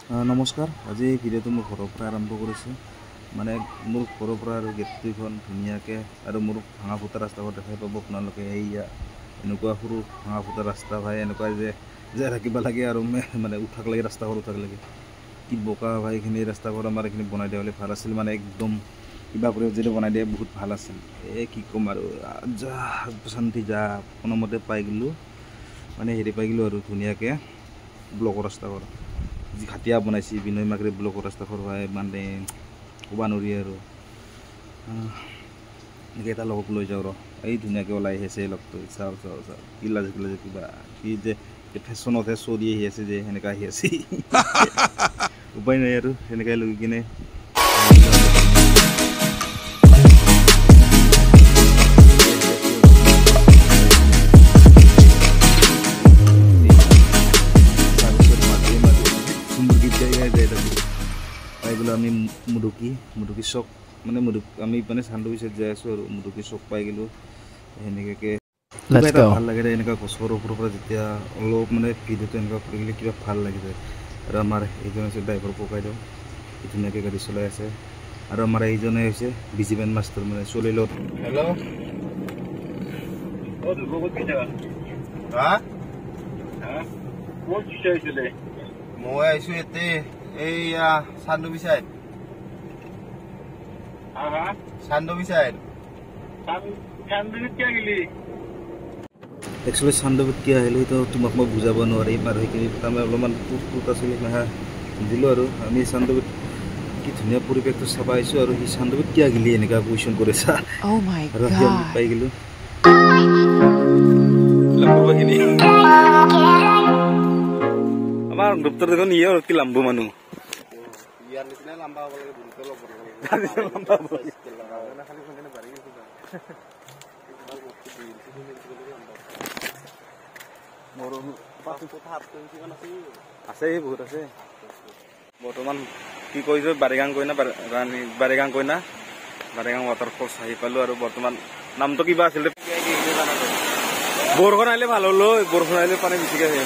নমস্কাৰ আজি ভিডিঅ'টো মোৰ ঘৰৰ পৰা আৰম্ভ কৰিছোঁ মানে মোৰ ঘৰৰ পৰা আৰু গেটটোখন ধুনীয়াকৈ আৰু মোৰ ভাঙা ফুটা ৰাস্তাবোৰ দেখাই পাব আপোনালোকে এইয়া এনেকুৱা সৰু ভাঙা ফুটা ৰাস্তা ভাই এনেকুৱা যে থাকিব লাগে আৰু মানে উঠাক লাগে ৰাস্তাবোৰ উঠাক লাগে কি বোকা ভাই এইখিনি ৰাস্তাবোৰ আমাৰ এইখিনি বনাই দিয়া হ'লে ভাল আছিল মানে একদম কিবা কৰি যদি বনাই দিয়ে বহুত ভাল আছিল এই কি ক'ম আৰু যা শান্তি যা কোনোমতে পাই গ'লোঁ মানে হেৰি পাই গ'লোঁ আৰু ধুনীয়াকৈ ব্লকৰ ৰাস্তাবোৰ যি ঘাটিয়া বনাইছে বিনয় মাকৰি ব্লকৰ ৰাস্তা সৰুৱাই মানে ক'ব নোৱাৰি আৰু এনেকৈ এটা লগক লৈ যাওঁ ৰ এই ধুনীয়াকৈ ওলাই আহিছে লগটো চাওঁ কি লাজ কিবা কি যে ফেশ্বনতহে শ্ব' দি আহি আছে যে সেনেকৈ আহি আছে উপায় নাই আৰু সেনেকৈ লৈ কিনে আমি মুদুকি চক মানে আমি মানে চান্দুবিছত যাই আছোঁ আৰু মুদুকি চক পাই গ'লোঁ সেনেকৈ ভাল লাগে এনেকুৱা গছৰ ওপৰৰ পৰা যেতিয়া অলপ মানে ভিডিঅ'টো এনেকুৱা কৰি গ'লে কিবা ভাল লাগি যায় আৰু আমাৰ এইজন হৈছে ড্ৰাইভাৰ ককাইদেউ ধুনীয়াকৈ গাড়ী চলাই আছে আৰু আমাৰ এইজনে হৈছে বিজিবেন মাষ্টৰ মানে চলি লগত মই আহিছোঁ ইয়াতে এইয়া চান্দুবি চাইড একচুৱেলি চান্দুবিত কিয় আহিলোঁ সেইটো তোমাক মই বুজাব নোৱাৰিম আৰু সেইখিনি তাৰমানে অলপমান পুত আছিলে দিলোঁ আৰু আমি চান্দুবিত কি ধুনীয়া পৰিৱেশটো চাব আহিছোঁ আৰু সেই চান্দুবিত কিয় গিলি এনেকুৱা কুৱেশ্যন কৰিছা আৰু আমি পাই গ'লোঁ আমাৰ ডক্টৰ দেখোন ইয়ে কি লাম্বু মানুহ ইয়াৰ নিচিনা লম্বা হ'ব লাগে আছে বহুত আছে বৰ্তমান কি কৈছো বাৰিগাং কইনা বাৰিগাং ৱাটাৰফলছ আহি পালোঁ আৰু বৰ্তমান নামটো কিবা আছিল বৰষুণ আহিলে ভাল হ'লো বৰষুণ আহিলে পানী বেছিকৈ আহে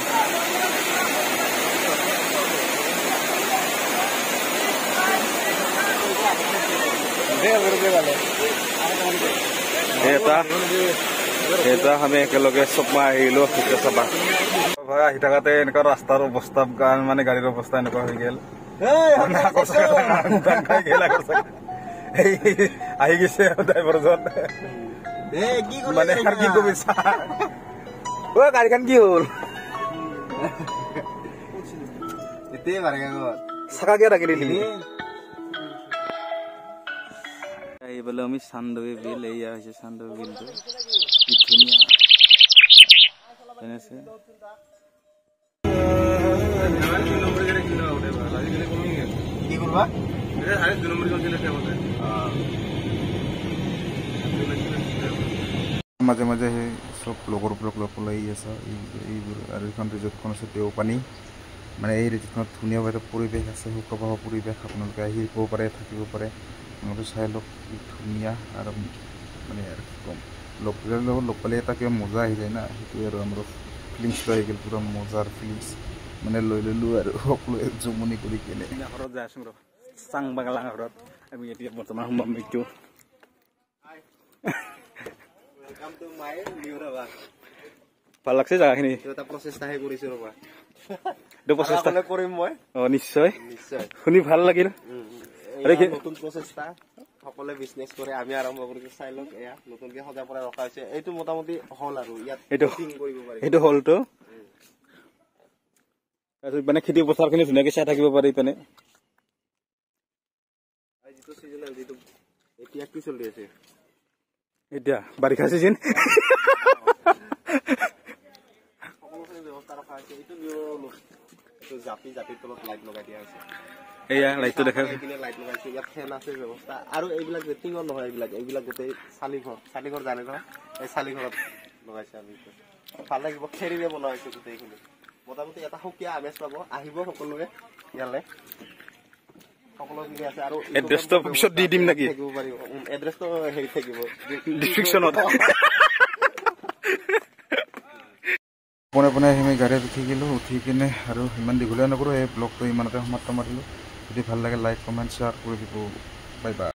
এটা আমি একেলগে চকমা আহিলোঁ চাবা ভাই আহি থাকাতে এনেকুৱা ৰাস্তাৰ অৱস্থা মানে গাড়ীৰ অৱস্থা এনেকুৱা হৈ গ'ল আহি গৈছে ড্ৰাইভাৰজন মানে কি কবি গাড়ীখন কি হ'ল চাকা কিয় ৰাখি দিলি এইফালে আমি চান্দুবি বিল এয়া হৈছে চান্দুবি বিলটো কি ধুনীয়া আছে কি করবা মাজে মাজে সেই চব লগৰ পৰা লগ ওলাই আছে এইবোৰ আৰু এইখন ৰিজৰ্টখন আছে দেওপানী মানে এই ৰিজৰ্টখনত ধুনীয়াভাৱে পৰিৱেশ আছে শুকাবহা পৰিৱেশ আপোনালোকে আহি আহিব পাৰে থাকিব পাৰে আপোনালোকে চাই লওক কি ধুনীয়া আৰু মানে আৰু কি ক'ম লগৰ লগত লগ পালে এটা কিবা মজা আহি যায় না সেইটোৱে আৰু আমাৰ ফিলিংছটো আহি গ'ল পূৰা মজাৰ ফিলিংছ মানে লৈ ল'লোঁ আৰু সকলোৱে জমনি কৰি কেনে ঘৰত যাই আছোঁ ৰ চাং বাগালা ঘৰত আমি এতিয়া বৰ্তমান সোমাম এইটো ভাল লাগছে জেগাখিনি এটা প্ৰচেষ্টাহে কৰিছোঁ ৰ'বা এইটো প্ৰচেষ্টা কৰিম মই নিশ্চয় শুনি ভাল লাগিল নতুন প্ৰচেষ্টা সকলোৱে বিজনেছ কৰে আমি আৰম্ভ কৰিছোঁ চাই লওক এয়া নতুনকৈ সজাই পৰাই ৰখা হৈছে এইটো মোটামুটি হ'ল আৰু ইয়াত এইটো হ'লটো মানে খেতি পথাৰখিনি ধুনীয়াকৈ চাই থাকিব পাৰি পিনে যিটো চিজনেল যিটো এতিয়া কি চলি আছে এতিয়া বাৰিষা চিজন সকলোখিনি ব্যৱস্থা ৰখা হৈছে এইটো জাপিৰ তলত লাইট লগাই দিয়া হৈছে এয়া লাইটটো দেখা লাইট লগাইছে ইয়াত ফেন আছে ব্যৱস্থা আৰু এইবিলাক যে টিঙৰ নহয় এইবিলাক গোটেই চালিঘৰ জানে নহয় এই চালিঘৰত লগাইছে আমি ভাল লাগিব খেৰিৰে বনোৱা হৈছে গোটেইখিনি মোটামুটি এটা সুকীয়া আমেজ পাব আহিব সকলোৱে ইয়ালৈ সকলোখিনি আছে আৰু এড্ৰেছটো পিছত দি দিম নেকি থাকিব পাৰিব এড্ৰেছটো হেৰি থাকিব ডিছক্ৰিপশ্যনত পোনে পোনে আহি আমি গাড়ীত উঠি গ'লোঁ, উঠি কিনে আৰু ইমান দীঘলীয়া নকৰোঁ, এই ব্লগটো ইমানতে সমাপ্ত মাৰিলোঁ। যদি ভাল লাগে লাইক কমেণ্ট শ্বেয়াৰ কৰি দিব। Bye bye.